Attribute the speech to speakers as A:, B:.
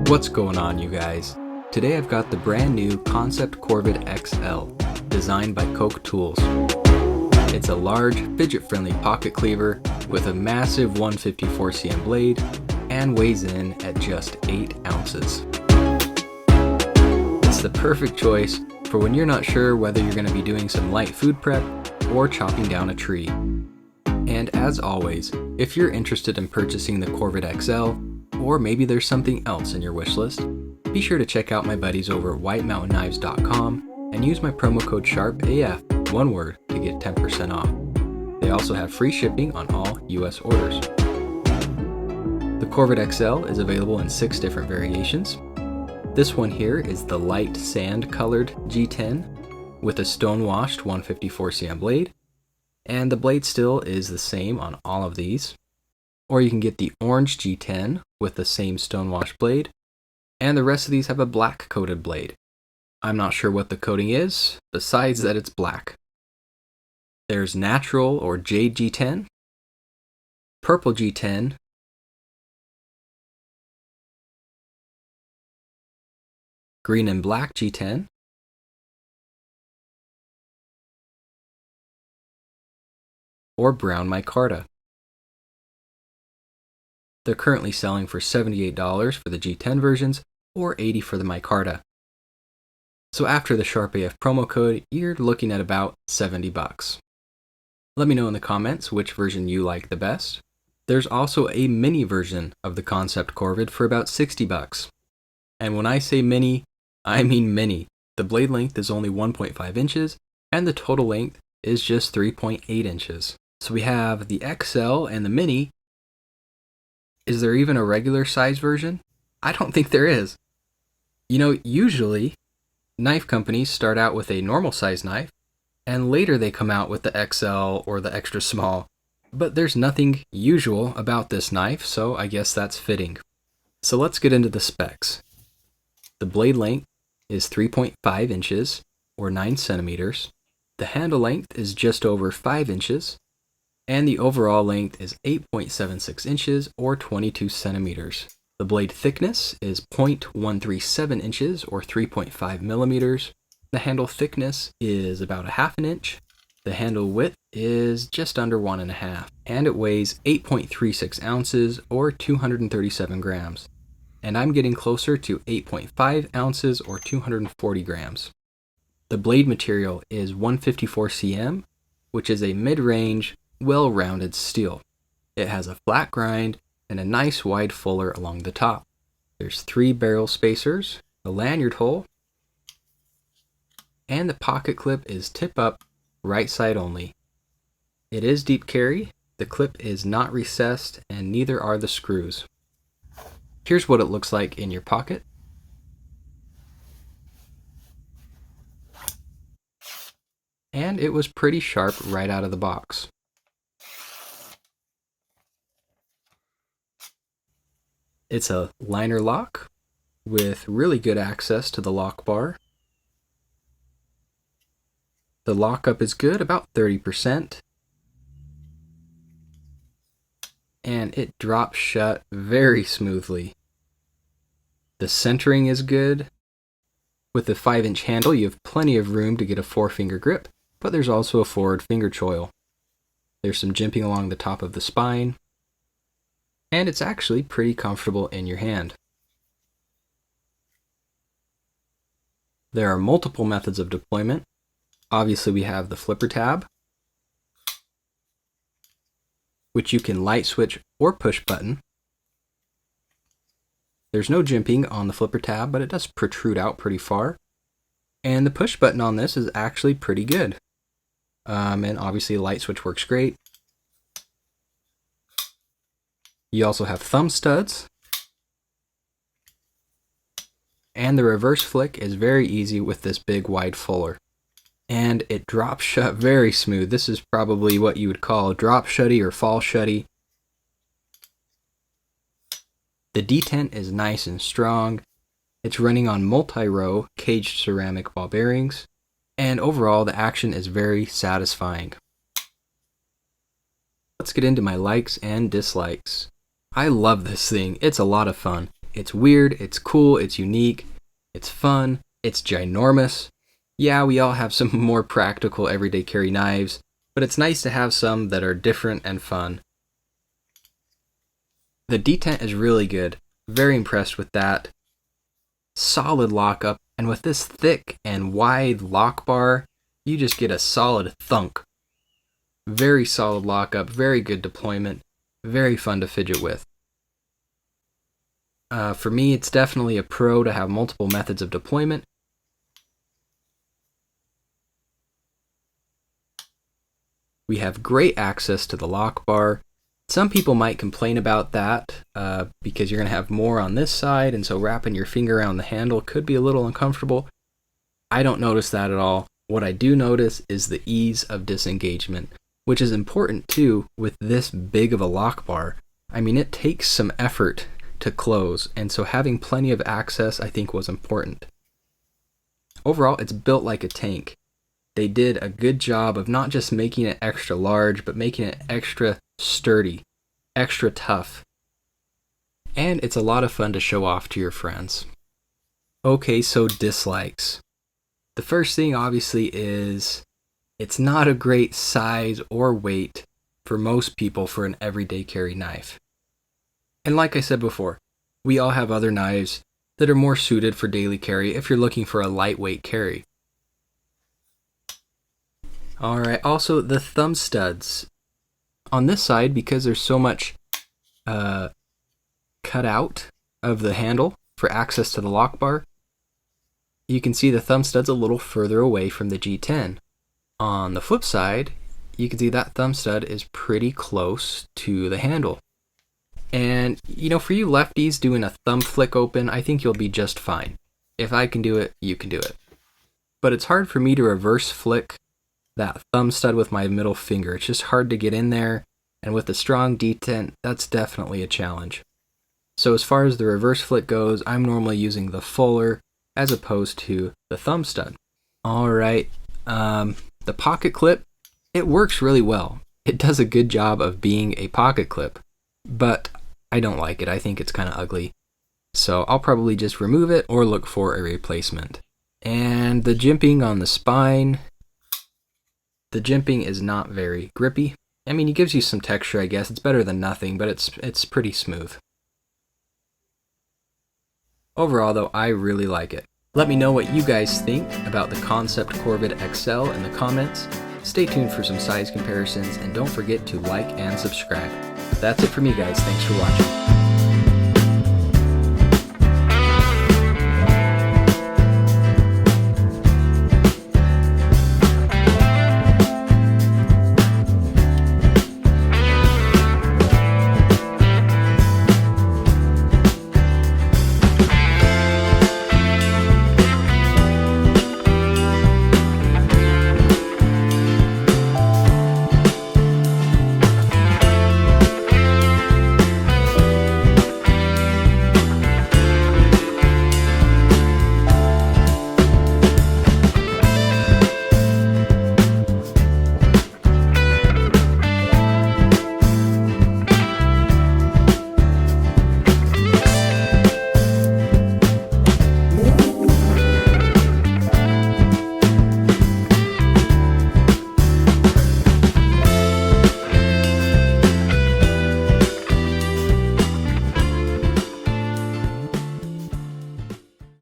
A: What's going on, you guys? Today I've got the brand new Kansept Korvid XL, designed by Koch tools. It's a large, fidget-friendly pocket cleaver with a massive 154 cm blade and weighs in at just 8 ounces. It's the perfect choice for when you're not sure whether you're going to be doing some light food prep or chopping down a tree. And as always, if you're interested in purchasing the Korvid XL, or maybe there's something else in your wish list, be sure to check out my buddies over at whitemountainKnives.com and use my promo code SHARPAF, one word, to get 10% off. They also have free shipping on all US orders. The Korvid XL is available in 6 different variations. This one here is the light sand colored G10 with a stone washed 154 cm blade, and the blade still is the same on all of these. Or you can get the orange G10 with the same stonewash blade, and the rest of these have a black coated blade. I'm not sure what the coating is, besides that it's black. There's natural or jade G10, purple G10, green and black G10, or brown micarta. They're currently selling for $78 for the G10 versions or $80 for the micarta. So after the SharpAF promo code, you're looking at about $70. Let me know in the comments which version you like the best. There's also a mini version of the Kansept Korvid for about $60. And when I say mini, I mean mini. The blade length is only 1.5 inches and the total length is just 3.8 inches. So we have the XL and the mini. Is there even a regular size version? I don't think there is. You know, usually knife companies start out with a normal size knife and later they come out with the XL or the extra small. But there's nothing usual about this knife, so I guess that's fitting. So let's get into the specs. The blade length is 3.5 inches or 9 centimeters. The handle length is just over 5 inches. And the overall length is 8.76 inches or 22 centimeters. The blade thickness is 0.137 inches or 3.5 millimeters. The handle thickness is about a half an inch. The handle width is just under 1.5, and it weighs 8.36 ounces or 237 grams. And I'm getting closer to 8.5 ounces or 240 grams. The blade material is 154 cm, which is a mid-range, well-rounded steel. It has a flat grind and a nice wide fuller along the top. There's 3 barrel spacers, a lanyard hole, and the pocket clip is tip up, right side only. It is deep carry, the clip is not recessed, and neither are the screws. Here's what it looks like in your pocket. And it was pretty sharp right out of the box. It's a liner lock with really good access to the lock bar. The lockup is good, about 30%. And it drops shut very smoothly. The centering is good. With the 5-inch handle, you have plenty of room to get a 4-finger grip, but there's also a forward finger choil. There's some jimping along the top of the spine. And it's actually pretty comfortable in your hand. There are multiple methods of deployment. Obviously we have the flipper tab, which you can light switch or push button. There's no jimping on the flipper tab, but it does protrude out pretty far. And the push button on this is actually pretty good. And obviously the light switch works great. You also have thumb studs, and the reverse flick is very easy with this big wide fuller. And it drops shut very smooth. This is probably what you would call drop shutty or fall shutty. The detent is nice and strong. It's running on multi-row caged ceramic ball bearings, and overall the action is very satisfying. Let's get into my likes and dislikes. I love this thing. It's a lot of fun. It's weird, it's cool, it's unique, it's fun, it's ginormous. Yeah, we all have some more practical everyday carry knives, but it's nice to have some that are different and fun. The detent is really good. Very impressed with that. Solid lockup, and with this thick and wide lock bar, you just get a solid thunk. Very solid lockup, very good deployment, very fun to fidget with. For me, it's definitely a pro to have multiple methods of deployment. We have great access to the lock bar. Some people might complain about that because you're going to have more on this side, and so wrapping your finger around the handle could be a little uncomfortable. I don't notice that at all. What I do notice is the ease of disengagement, which is important too with this big of a lock bar. I mean, it takes some effort to close, and so having plenty of access I think was important. Overall, it's built like a tank. They did a good job of not just making it extra large, but making it extra sturdy, extra tough. And it's a lot of fun to show off to your friends. Okay, so dislikes. The first thing obviously is it's not a great size or weight for most people for an everyday carry knife. And like I said before, we all have other knives that are more suited for daily carry if you're looking for a lightweight carry. Alright, also the thumb studs. On this side, because there's so much cut out of the handle for access to the lock bar, you can see the thumb stud's a little further away from the G10. On the flip side, you can see that thumb stud is pretty close to the handle. And, you know, for you lefties doing a thumb flick open, I think you'll be just fine. If I can do it, you can do it. But it's hard for me to reverse flick that thumb stud with my middle finger. It's just hard to get in there, and with a strong detent, that's definitely a challenge. So as far as the reverse flick goes, I'm normally using the fuller as opposed to the thumb stud. Alright, the pocket clip, it works really well. It does a good job of being a pocket clip, but I don't like it. I think it's kind of ugly. So I'll probably just remove it or look for a replacement. And the jimping on the spine, the jimping is not very grippy. I mean, it gives you some texture, I guess. It's better than nothing, but it's pretty smooth. Overall, though, I really like it. Let me know what you guys think about the Kansept Korvid XL in the comments. Stay tuned for some size comparisons, and don't forget to like and subscribe. That's it for me, guys. Thanks for watching.